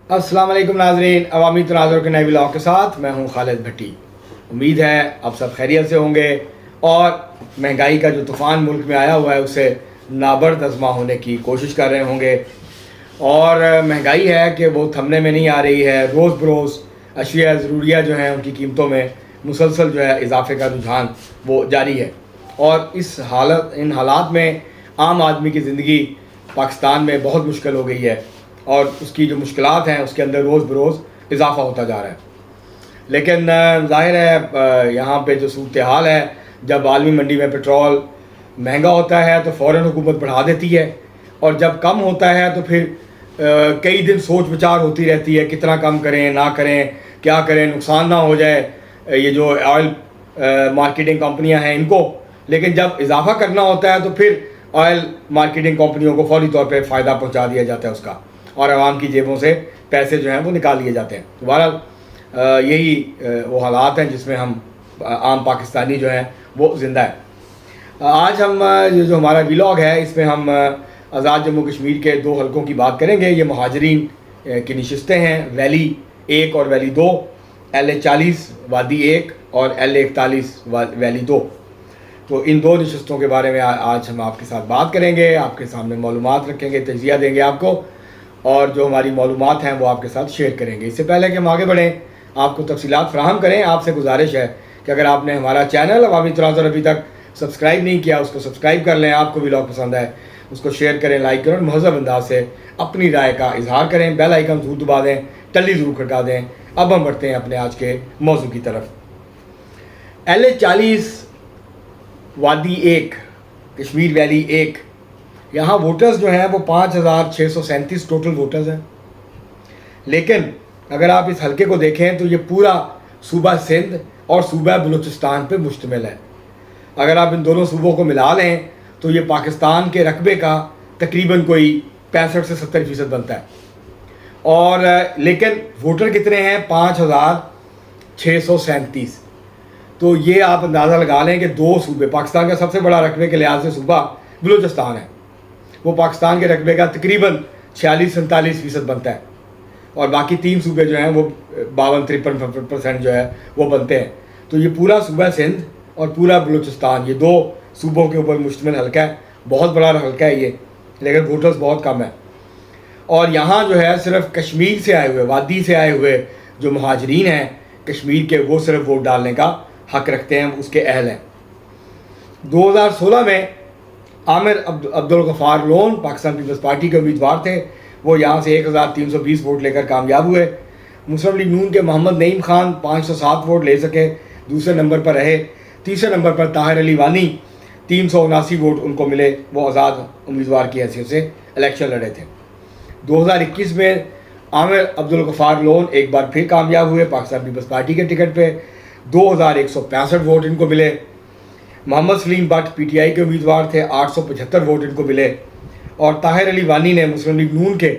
अस्सलाम वालेकुम नाजरीन, अवामी तनाज़ुर के नए व्लॉग के साथ मैं हूं खालिद भट्टी। उम्मीद है आप सब खैरियत से होंगे और महंगाई का जो तूफ़ान मुल्क में आया हुआ है उससे नाबर्द अज़मा होने की कोशिश कर रहे होंगे। और महंगाई है कि वो थमने में नहीं आ रही है, रोज़ बरोज़ अशिया ज़रूरिया जो हैं उनकी कीमतों में मुसलसल जो है इजाफे का रुझान वो जारी है। और इन हालात में आम आदमी की ज़िंदगी पाकिस्तान में बहुत मुश्किल हो गई है और उसकी जो मुश्किलात हैं उसके अंदर रोज़ बरोज़ इजाफ़ा होता जा रहा है। लेकिन ज़ाहिर है यहाँ पे जो सूरत हाल है, जब आलमी मंडी में पेट्रोल महंगा होता है तो फ़ौरन हुकूमत बढ़ा देती है, और जब कम होता है तो फिर कई दिन सोच विचार होती रहती है कितना कम करें ना करें, क्या करें, नुकसान ना हो जाए ये जो ऑयल मार्केटिंग कंपनियाँ हैं इनको। लेकिन जब इजाफा करना होता है तो फिर ऑयल मार्केटिंग कंपनियों को फौरी तौर पे फ़ायदा पहुंचा दिया जाता है उसका, और आवाम की जेबों से पैसे जो हैं वो निकाल लिए जाते हैं। तो बहरहाल यही वो हालात हैं जिसमें हम आम पाकिस्तानी जो हैं वो ज़िंदा है। आज हम ये जो हमारा व्लॉग है इसमें हम आज़ाद जम्मू कश्मीर के दो हलकों की बात करेंगे। ये महाजरीन की नशिस्तें हैं, वैली 1 और वैली 2, LA-40 वादी 1 और LA-41 वैली 2। तो इन दो नशिस्तों के बारे में आज हम आपके साथ बात करेंगे, आपके सामने मालूमात रखेंगे, तजिया देंगे आपको, और जो हमारी मालूमात हैं वो आपके साथ शेयर करेंगे। इससे पहले कि हम आगे बढ़ें, आपको तफसीलात फ़राहम करें, आपसे गुजारिश है कि अगर आपने हमारा चैनल अवामी तनाज़ुर अभी तक सब्सक्राइब नहीं किया उसको सब्सक्राइब कर लें। आपको व्लॉग पसंद आए उसको शेयर करें, लाइक करें और महज़ब अंदाज से अपनी राय का इजहार करें। बेल आइकन ज़रूर दबा दें, टल्ली ज़रूर खड़का दें। अब हम बढ़ते हैं अपने आज के मौजू की तरफ। LA-40 वादी 1 कश्मीर वैली 1, यहाँ वोटर्स जो हैं वो 5,637 टोटल वोटर्स हैं। लेकिन अगर आप इस हलके को देखें तो ये पूरा सूबा सिंध और सूबा बलूचिस्तान पे मुश्तमिल है। अगर आप इन दोनों सूबों को मिला लें तो ये पाकिस्तान के रकबे का तकरीबन कोई 65 से 70% बनता है। और लेकिन वोटर कितने हैं? 5,637। तो ये आप अंदाज़ा लगा लें कि दो सूबे, पाकिस्तान का सबसे बड़ा रकबे के लिहाज से सूबा बलूचिस्तान है, वो पाकिस्तान के रकबे का तकरीबन 46-47% बनता है, और बाकी 3 सूबे जो हैं वो 52-53% जो है वो बनते हैं। तो ये पूरा सूबा सिंध और पूरा बलूचिस्तान, ये दो सूबों के ऊपर मुश्तमिल हल्का है। बहुत बड़ा हल्का है ये, लेकिन वोटर्स बहुत कम है। और यहाँ जो है सिर्फ कश्मीर से आए हुए, वादी से आए हुए जो महाजरीन हैं कश्मीर के, वो सिर्फ वोट डालने का हक़ रखते हैं, उसके अहल हैं। 2016 में आमिर अब्दुल गफ़ार लोन पाकिस्तान पीपल्स पार्टी के उम्मीदवार थे, वो यहाँ से 1,320 वोट लेकर कामयाब हुए। मुस्लिम लीग नून के मोहम्मद नईम खान 507 वोट ले सके, दूसरे नंबर पर रहे। तीसरे नंबर पर ताहिर अली वानी 379 वोट उनको मिले, वो आज़ाद उम्मीदवार की हैसियत से इलेक्शन लड़े थे। 2021 में आमिर अब्दुल गफ़ार लोन एक बार फिर कामयाब हुए पाकिस्तान पीपल्स पार्टी के टिकट पे, 2,165 वोट इनको मिले। मोहम्मद सलीम बट PTI के उम्मीदवार थे, 875 वोट इनको मिले। और ताहिर अली वानी ने मुस्लिम लीग नून के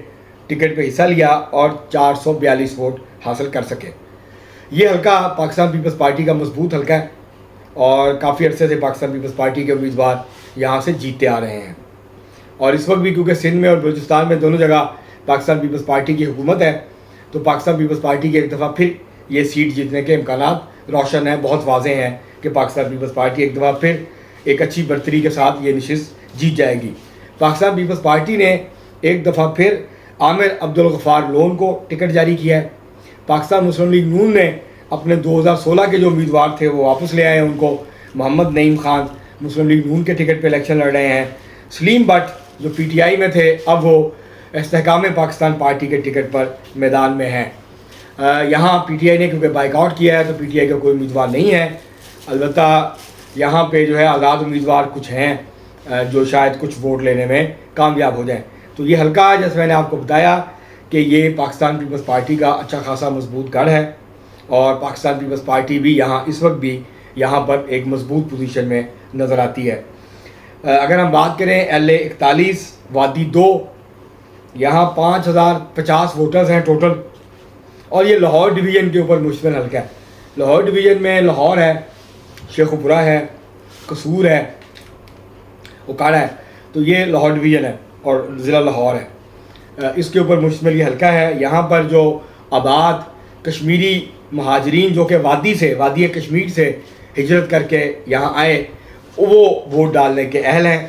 टिकट पे हिस्सा लिया और 442 वोट हासिल कर सके। ये हल्का पाकिस्तान पीपल्स पार्टी का मजबूत हल्का है और काफ़ी अरसे से पाकिस्तान पीपल्स पार्टी के उम्मीदवार यहाँ से जीतते आ रहे हैं। और इस वक्त भी क्योंकि सिंध में और बलूचिस्तान में दोनों जगह पाकिस्तान पीपल्स पार्टी की हुकूमत है, तो पाकिस्तान पीपल्स पार्टी की एक दफ़ा फिर ये सीट जीतने के इम्कानात रोशन हैं, बहुत वाज़े हैं कि पाकिस्तान पीपल्स पार्टी एक दफ़ा फिर एक अच्छी बरतरी के साथ ये नशिस्त जीत जाएगी। पाकिस्तान पीपल्स पार्टी ने एक दफ़ा फिर आमिर अब्दुल गफ़ार लोन को टिकट जारी किया है। पाकिस्तान मुस्लिम लीग नून ने अपने 2016 के जो उम्मीदवार थे वो वापस ले आए हैं उनको। मोहम्मद नईम खान मुस्लिम लीग नून के टिकट पे इलेक्शन लड़ रहे हैं। सलीम बट जो PTI में थे अब वो इस्तेहकाम पाकिस्तान पार्टी के टिकट पर मैदान में हैं। यहाँ PTI ने क्योंकि बाइकआउट किया है तो PTI का कोई उम्मीदवार नहीं है। अलबत्ता यहाँ पे जो है आज़ाद उम्मीदवार कुछ हैं जो शायद कुछ वोट लेने में कामयाब हो जाएं। तो ये हल्का, जैसे मैंने आपको बताया कि ये पाकिस्तान पीपल्स पार्टी का अच्छा खासा मजबूत गढ़ है, और पाकिस्तान पीपल्स पार्टी भी यहाँ इस वक्त भी यहाँ पर एक मजबूत पोजीशन में नज़र आती है। अगर हम बात करें LA-41 वादी 2, यहाँ 5,050 वोटर्स हैं टोटल, और ये लाहौर डिवीज़न के ऊपर मुश्तमिल हल्का है। लाहौर डिवीज़न में लाहौर है, शेखुपुरा है, कसूर है, उकाड़ा है, तो ये लाहौर डिवीज़न है और ज़िला लाहौर है। اس کے اوپر مشتمل یہ حلقہ ہے. یہاں پر جو آباد کشمیری مہاجرین جو کہ وادی کشمیر سے ہجرت کر کے یہاں آئے وہ ووٹ ڈالنے کے اہل ہیں.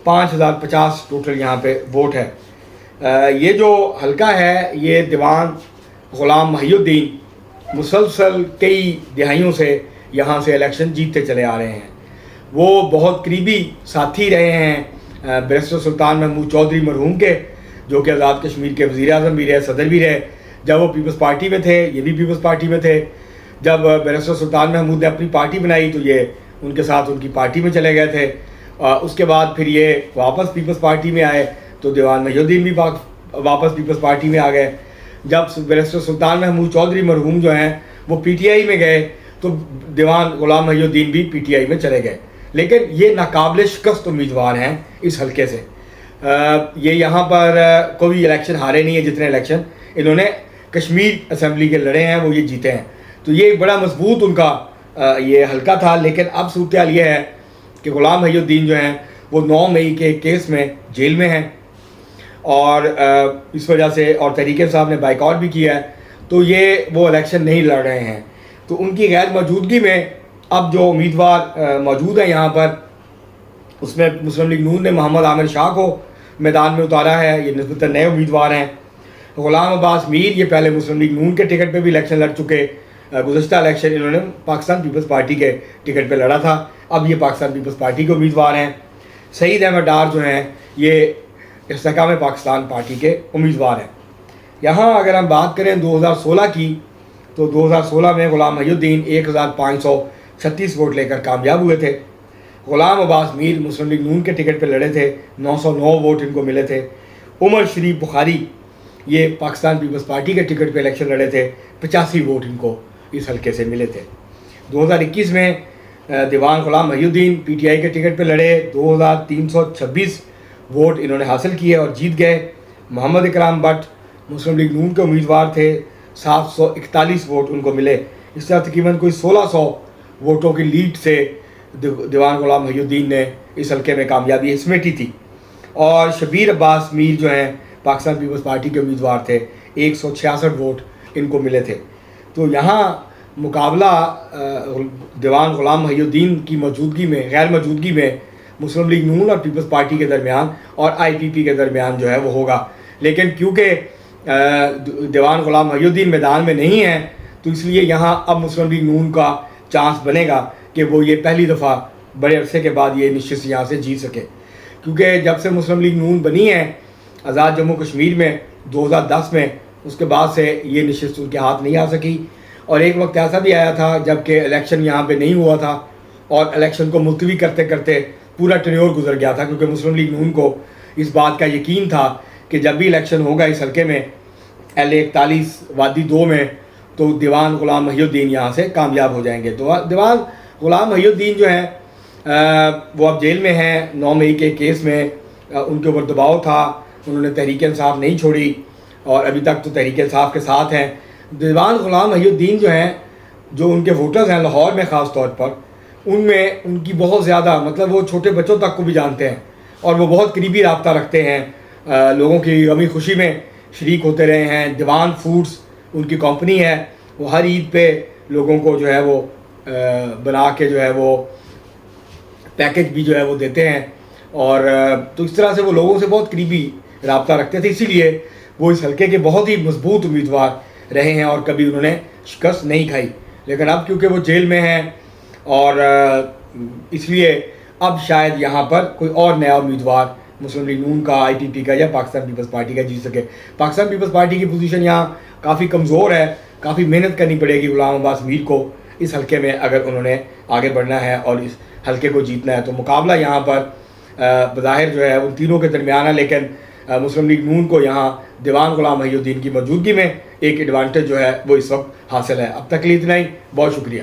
5050 ٹوٹل یہاں پہ ووٹ ہے. یہ جو حلقہ ہے یہ دیوان غلام محی الدین مسلسل کئی دہائیوں سے یہاں سے الیکشن جیتتے چلے آ رہے ہیں. وہ بہت قریبی ساتھی رہے ہیں بیرسٹر سلطان محمود چودھری مرحوم کے, جو کہ آزاد کشمیر کے وزیر اعظم بھی رہے, صدر بھی رہے. جب وہ پیپلز پارٹی میں تھے یہ بھی پیپلز پارٹی میں تھے. جب بیرسٹر سلطان محمود نے اپنی پارٹی بنائی تو یہ ان کے ساتھ ان کی پارٹی میں چلے گئے تھے. اس کے بعد پھر یہ واپس پیپلز پارٹی میں آئے تو دیوان محی الدین بھی واپس پیپلز پارٹی میں آ گئے. جب بیرسٹر سلطان محمود چودھری مرحوم جو ہیں وہ پی ٹی آئی میں گئے تو دیوان غلام محی الدین بھی پی ٹی آئی میں چلے گئے. لیکن یہ ناقابل شکست امیدوار ہیں اس حلقے سے. یہ یہاں پر کوئی الیکشن ہارے نہیں ہیں. جتنے الیکشن انہوں نے کشمیر اسمبلی کے لڑے ہیں وہ یہ جیتے ہیں. تو یہ بڑا مضبوط ان کا یہ حلقہ تھا. لیکن اب صورتحال یہ ہے کہ غلام محی الدین جو ہیں وہ 9 مئی کے کیس میں جیل میں ہیں اور اس وجہ سے اور تحریک صاحب نے بائیکاٹ بھی کیا ہے تو یہ وہ الیکشن نہیں لڑ رہے ہیں. تو ان کی غیر موجودگی میں اب جو امیدوار موجود ہیں یہاں پر اس میں مسلم لیگ نون نے محمد عامر شاہ کو میدان میں اتارا ہے. یہ نسبتاً نئے امیدوار ہیں. غلام عباس میر یہ پہلے مسلم لیگ نون کے ٹکٹ پہ بھی الیکشن لڑ چکے. گزشتہ الیکشن انہوں نے پاکستان پیپلز پارٹی کے ٹکٹ پہ لڑا تھا. اب یہ پاکستان پیپلز پارٹی کے امیدوار ہیں. سعید احمد ڈار جو ہیں یہ استحکام پاکستان پارٹی کے امیدوار ہیں. یہاں اگر ہم بات کریں 2016 کی تو 2016 میں غلام محی الدین 1536 ووٹ لے کر کامیاب ہوئے تھے. غلام عباس میر مسلم لیگ نون کے ٹکٹ پہ لڑے تھے, 909 ووٹ ان کو ملے تھے. عمر شریف بخاری یہ پاکستان پیپلز پارٹی کے ٹکٹ پہ الیکشن لڑے تھے, 85 ووٹ ان کو اس حلقے سے ملے تھے. 2021 میں دیوان غلام محی الدین پی ٹی آئی کے ٹکٹ پہ لڑے, 2326 ووٹ انہوں نے حاصل کیے اور جیت گئے. محمد اکرام بٹ مسلم لیگ نون کے امیدوار تھے, 741 ووٹ ان کو ملے. اس طرح تقریباً کوئی 1600 ووٹوں کی لیڈ سے دیوان غلام محی الدین نے اس حلقے میں کامیابی سمیٹی تھی. اور شبیر عباس میر جو ہیں پاکستان پیپلز پارٹی کے امیدوار تھے, 166 ووٹ ان کو ملے تھے. تو یہاں مقابلہ دیوان غلام محی الدین کی موجودگی میں غیر موجودگی میں مسلم لیگ نون اور پیپلز پارٹی کے درمیان اور آئی پی پی کے درمیان جو ہے وہ ہوگا. لیکن کیونکہ دیوان غلام محی الدین میدان میں نہیں ہیں تو اس لیے یہاں اب مسلم لیگ نون کا چانس بنے گا کہ وہ یہ پہلی دفعہ بڑے عرصے کے بعد یہ نشست یہاں سے جیت سکے. کیونکہ جب سے مسلم لیگ نون بنی ہے آزاد جموں کشمیر میں 2010 میں, اس کے بعد سے یہ نشست ان کے ہاتھ نہیں آ سکی. اور ایک وقت ایسا بھی آیا تھا جب کہ الیکشن یہاں پہ نہیں ہوا تھا اور الیکشن کو ملتوی کرتے کرتے پورا ٹینیور گزر گیا تھا, کیونکہ مسلم لیگ نون کو اس بات کا یقین تھا کہ جب بھی الیکشن ہوگا اس حلقے میں L41 وادی 2 میں تو دیوان غلام محی الدین یہاں سے کامیاب ہو جائیں گے. تو دیوان غلام محی الدین جو ہیں وہ اب جیل میں ہیں 9 مئی کے کیس میں. ان کے اوپر دباؤ تھا, انہوں نے تحریک انصاف نہیں چھوڑی اور ابھی تک تو تحریک انصاف کے ساتھ ہیں. دیوان غلام محی الدین جو ہیں جو ان کے ووٹرز ہیں لاہور میں خاص طور پر, ان میں ان کی بہت زیادہ مطلب وہ چھوٹے بچوں تک کو بھی جانتے ہیں اور وہ بہت قریبی رابطہ رکھتے ہیں. لوگوں کی غمی خوشی میں شریک ہوتے رہے ہیں. دیوان فوڈز ان کی کمپنی ہے, وہ ہر عید پہ لوگوں کو جو ہے وہ بنا کے جو ہے وہ پیکج بھی جو ہے وہ دیتے ہیں. اور تو اس طرح سے وہ لوگوں سے بہت قریبی رابطہ رکھتے تھے, اسی لیے وہ اس حلقے کے بہت ہی مضبوط امیدوار رہے ہیں اور کبھی انہوں نے شکست نہیں کھائی. لیکن اب کیونکہ وہ جیل میں ہیں اور اس لیے اب شاید یہاں پر کوئی اور نیا امیدوار مسلم لیگ نون کا, آئی پی پی کا یا پاکستان پیپلز پارٹی کا جیت سکے. پاکستان پیپلز پارٹی کی پوزیشن یہاں کافی کمزور ہے, کافی محنت کرنی پڑے گی غلام عباس میر کو اس حلقے میں اگر انہوں نے آگے بڑھنا ہے اور اس حلقے کو جیتنا ہے. تو مقابلہ یہاں پر بظاہر جو ہے ان تینوں کے درمیان ہے, لیکن مسلم لیگ نون کو یہاں دیوان غلام محی الدین کی موجودگی میں ایک ایڈوانٹیج جو ہے وہ اس وقت حاصل ہے. اب تک کے لیے اتنا ہی, بہت شکریہ.